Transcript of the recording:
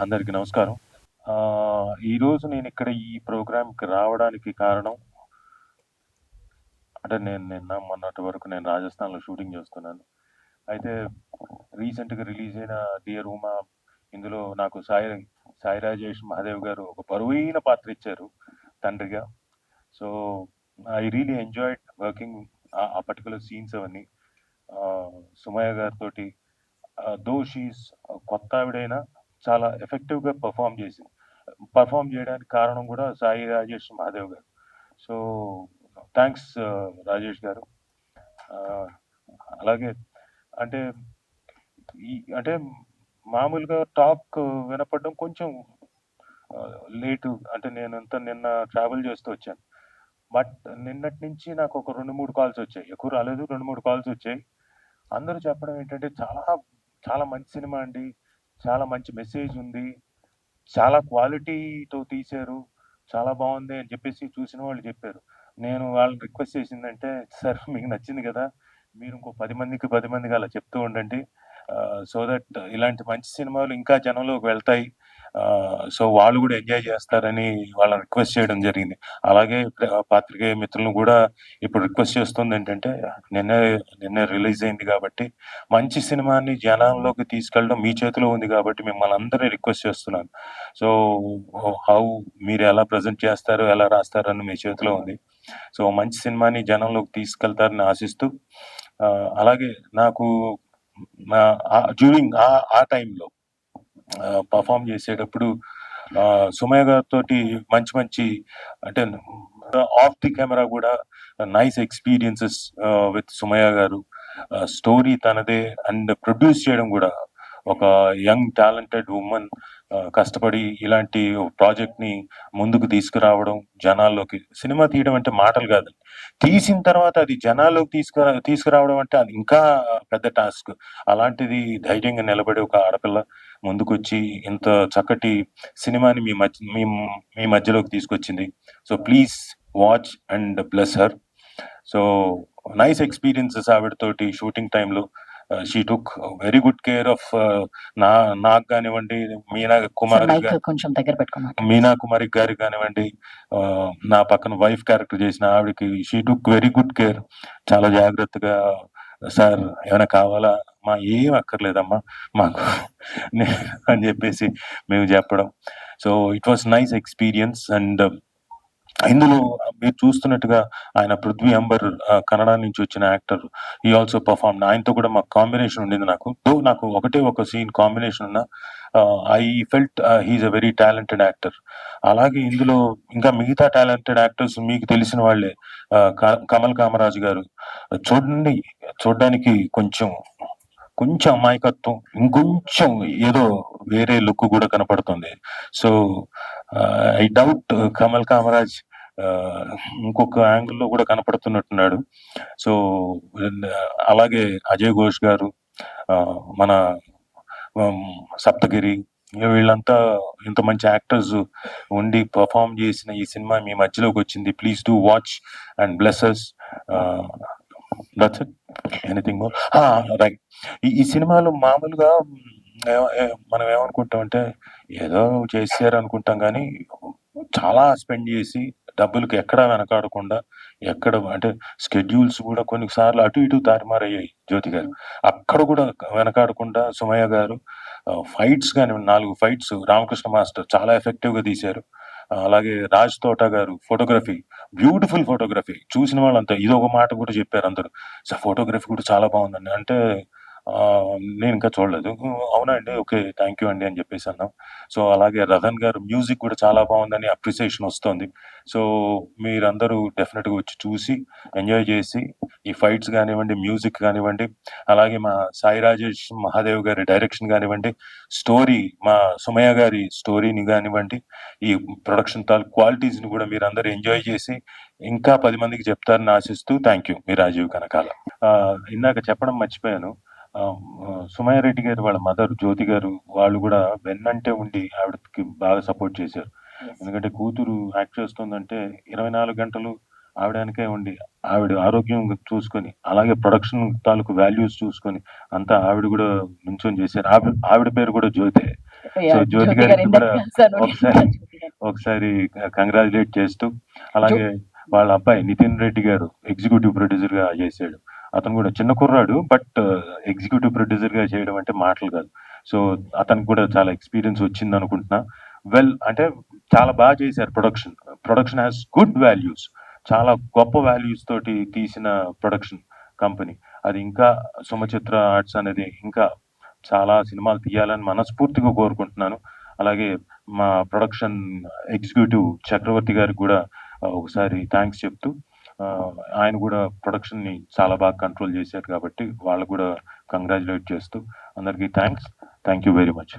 అందరికి నమస్కారం. ఈరోజు నేనిక్కడ ఈ ప్రోగ్రామ్‌కి రావడానికి కారణం అంటే నేను మొన్నటి వరకు నేను రాజస్థాన్‌లో షూటింగ్ చేస్తున్నాను. అయితే రీసెంట్‌గా రిలీజ్ అయిన 'డియర్ ఉమా' ఇందులో నాకు సాయి రాజేష్ మహాదేవ్ గారు ఒక బరువైన పాత్ర ఇచ్చారు తండ్రిగా. So, I really enjoyed working ఆ పర్టిక్యులర్ సీన్స్ అవన్నీ. సుమయ్య గారితోటి దో షీ ఈస్ కొత్త ఆవిడైనా చాలా ఎఫెక్టివ్‌గా పర్ఫార్మ్ చేయడానికి కారణం కూడా సాయి రాజేష్ మహాదేవ్ గారు. సో, థ్యాంక్స్ రాజేష్ గారు. అలాగే అంటే అంటే మామూలుగా టాక్ వినపడడం కొంచెం లేటు. అంటే నిన్న ట్రావెల్ చేస్తూ వచ్చాను. బట్ నిన్నటి నుంచి నాకు ఒక 2, 3 కాల్స్ వచ్చాయి. ఎక్కువ రాలేదు. 2, 3 కాల్స్ వచ్చాయి. అందరూ చెప్పడం ఏంటంటే, చాలా చాలా మంచి సినిమా అండి. చాలా మంచి మెసేజ్ ఉంది. చాలా క్వాలిటీతో తీశారు. చాలా బావుంది అని చెప్పేసి చూసిన వాళ్ళు చెప్పారు. నేను వాళ్ళని రిక్వెస్ట్ చేసిందంటే, సార్ మీకు నచ్చింది కదా! మీరు ఇంకో 10 మందికి అలా చెప్తూ ఉండండి. సో దట్ ఇలాంటి మంచి సినిమాలు ఇంకా జనంలోకి వెళ్తాయి. సో వాళ్ళు కూడా ఎంజాయ్ చేస్తారని వాళ్ళని రిక్వెస్ట్ చేయడం జరిగింది. అలాగే పాత్రికేయ మిత్రులను కూడా ఇప్పుడు రిక్వెస్ట్ చేస్తుంది ఏంటంటే, నిన్నే నిన్నే రిలీజ్ అయింది కాబట్టి మంచి సినిమాని జనాల్లోకి తీసుకెళ్ళడం మీ చేతిలో ఉంది కాబట్టి మిమ్మల్ని అందరిని రిక్వెస్ట్ చేస్తున్నాను. సో హౌ మీరు ఎలా ప్రజెంట్ చేస్తారు, ఎలా రాస్తారు అని మీ చేతిలో ఉంది. సో మంచి సినిమాని జనంలోకి తీసుకెళ్తారని ఆశిస్తూ, అలాగే నాకు డ్యూరింగ్ ఆ టైంలో పర్ఫామ్ చేసేటప్పుడు సుమయ్య గారితోటి మంచి అంటే ఆఫ్ ది కెమెరా కూడా నైస్ ఎక్స్పీరియన్సెస్ విత్ సుమయ్య గారు. స్టోరీ తనదే అండ్ ప్రొడ్యూస్ చేయడం కూడా ఒక యంగ్ టాలెంటెడ్ ఉమెన్ కష్టపడి ఇలాంటి ప్రాజెక్ట్ ని ముందుకు తీసుకురావడం, జనాల్లోకి సినిమా తీయడం అంటే మాటలు కాదు, తీసిన తర్వాత అది జనాల్లోకి తీసుకురావడం అంటే అది ఇంకా పెద్ద టాస్క్. అలాంటిది ధైర్యంగా నిలబడి ఒక ఆడపిల్ల ముందుకొచ్చి ఇంత చక్కటి సినిమాని మీ మధ్యలోకి తీసుకొచ్చింది. So please watch and bless her. So nice experiences ఆవిడతోటి షూటింగ్ టైంలో. She took very good care of నాకు కానివ్వండి, మీనా కుమారి గారికి కానివ్వండి, నా పక్కన వైఫ్ క్యారెక్టర్ చేసిన ఆవిడకి she took very good care. చాలా జాగ్రత్తగా, సార్ ఏమైనా కావాలా, ఏం అక్కర్లేదమ్మా మాకు అని చెప్పేసి మేము చెప్పడం. So it was nice experience. And ఇందులో మీరు చూస్తున్నట్టుగా ఆయన పృథ్వీ అంబర్ కన్నడ నుంచి వచ్చిన యాక్టర్. ఈ ఆల్సో పర్ఫార్మ్. ఆయనతో కూడా మాకు కాంబినేషన్ ఉండింది. నాకు ఒకటే ఒక సీన్ కాంబినేషన్ ఉన్న I felt he's a very talented actor. అలాగే ఇందులో ఇంకా మిగతా టాలెంటెడ్ యాక్టర్స్ మీకు తెలిసిన వాళ్ళే. కమల్ కామరాజ్ గారు చూడడానికి కొంచెం అమాయకత్వం, ఇంకొంచెం ఏదో వేరే లుక్ కూడా కనపడుతుంది. So I doubt Kamal Kamaraj ఇంకొక యాంగిల్లో కూడా కనపడుతున్నట్టున్నాడు. సో అలాగే అజయ్ ఘోష్ గారు, మన సప్తగిరి, వీళ్ళంతా ఇంత మంచి యాక్టర్స్ ఉండి పర్ఫామ్ చేసిన ఈ సినిమా మీ మధ్యలోకి వచ్చింది. Please do watch and blesses. That's it. Anything more? Right. ఈ సినిమాలో మామూలుగా మనం ఏమనుకుంటామంటే ఏదో చేశారు అనుకుంటాం, కానీ చాలా స్పెండ్ చేసి డబ్బులకి ఎక్కడా వెనకాడకుండా, అంటే స్కెడ్యూల్స్ కూడా కొన్నిసార్లు అటు ఇటు తారుమారయ్యాయి జ్యోతి గారు. అక్కడ కూడా వెనకాడకుండా సుమయ్య గారు ఫైట్స్ కానివ్వండి, 4 ఫైట్స్ రామకృష్ణ మాస్టర్ చాలా ఎఫెక్టివ్ గా తీశారు. అలాగే రాజ్ తోట గారు ఫోటోగ్రఫీ, బ్యూటిఫుల్ ఫోటోగ్రఫీ. చూసిన వాళ్ళంతా ఇది ఒక మాట కూడా చెప్పారు అందరూ, సో ఫోటోగ్రఫీ కూడా చాలా బాగుందండి అంటే. నేను ఇంకా చూడలేదు. అవునా అండి, ఓకే, థ్యాంక్ యూ అండి అని చెప్పేసి అన్నాం. సో అలాగే రతన్ గారు మ్యూజిక్ కూడా చాలా బాగుందని అప్రిసియేషన్ వస్తుంది. సో మీరందరూ డెఫినెట్గా వచ్చి చూసి ఎంజాయ్ చేసి ఈ ఫైట్స్ కానివ్వండి, మ్యూజిక్ కానివ్వండి, అలాగే మా సాయి రాజేష్ మహాదేవ్ గారి డైరెక్షన్ కానివ్వండి, స్టోరీ మా సుమయ్య గారి స్టోరీని కానివ్వండి, ఈ ప్రొడక్షన్ క్వాలిటీస్ ని కూడా మీరందరూ ఎంజాయ్ చేసి ఇంకా 10 మందికి చెప్తారని ఆశిస్తూ థ్యాంక్ యూ. మీ రాజీవ్ కనకాల. ఇందాక చెప్పడం మర్చిపోయాను. సుమయ్య రెడ్డి గారు వాళ్ళ మదర్ జ్యోతి గారు వాళ్ళు కూడా వెన్నంటే ఉండి ఆవిడకి బాగా సపోర్ట్ చేశారు. ఎందుకంటే కూతురు యాక్ట్ చేస్తుందంటే 24 గంటలు ఆవిడ వెనకే ఉండి ఆవిడ ఆరోగ్యం చూసుకొని, అలాగే ప్రొడక్షన్ తాలూకు వాల్యూస్ చూసుకొని అంతా ఆవిడ కూడా నుంచొని చేశారు. ఆవిడ పేరు కూడా జ్యోతే. So yeah! జ్యోతి జ్యోతి గారికి గారు కూడా ఇందాక కలిసాను నేను ఒకసారి కూడా జ్యోతి గారిని. ఒకసారి కంగ్రాచులేట్ చేస్తూ, అలాగే వాళ్ళ అబ్బాయి నితిన్ రెడ్డి గారు ఎగ్జిక్యూటివ్ ప్రొడ్యూసర్ గా చేశాడు. అతను కూడా చిన్న కుర్రాడు, బట్ ఎగ్జిక్యూటివ్ ప్రొడ్యూసర్ గా చేయడం అంటే మాటలు కాదు. సో అతనికి కూడా చాలా ఎక్స్పీరియన్స్ వచ్చింది అనుకుంటున్నా. వెల్ అంటే చాలా బాగా చేశారు production. Production has good values. చాలా గొప్ప వాల్యూస్ తోటి తీసిన ప్రొడక్షన్ కంపెనీ. అది ఇంకా సుమచిత్ర ఆర్ట్స్ అనేది ఇంకా చాలా సినిమాలు తీయాలని మనస్ఫూర్తిగా కోరుకుంటున్నాను. అలాగే మా ప్రొడక్షన్ ఎగ్జిక్యూటివ్ చక్రవర్తి గారికి కూడా ఒకసారి థ్యాంక్స్ చెప్తూ, ఆయన కూడా ప్రొడక్షన్ని చాలా బాగా కంట్రోల్ చేశారు కాబట్టి వాళ్ళకు కూడా కంగ్రాచులేట్ చేస్తూ అందరికీ థ్యాంక్ యూ వెరీ మచ్.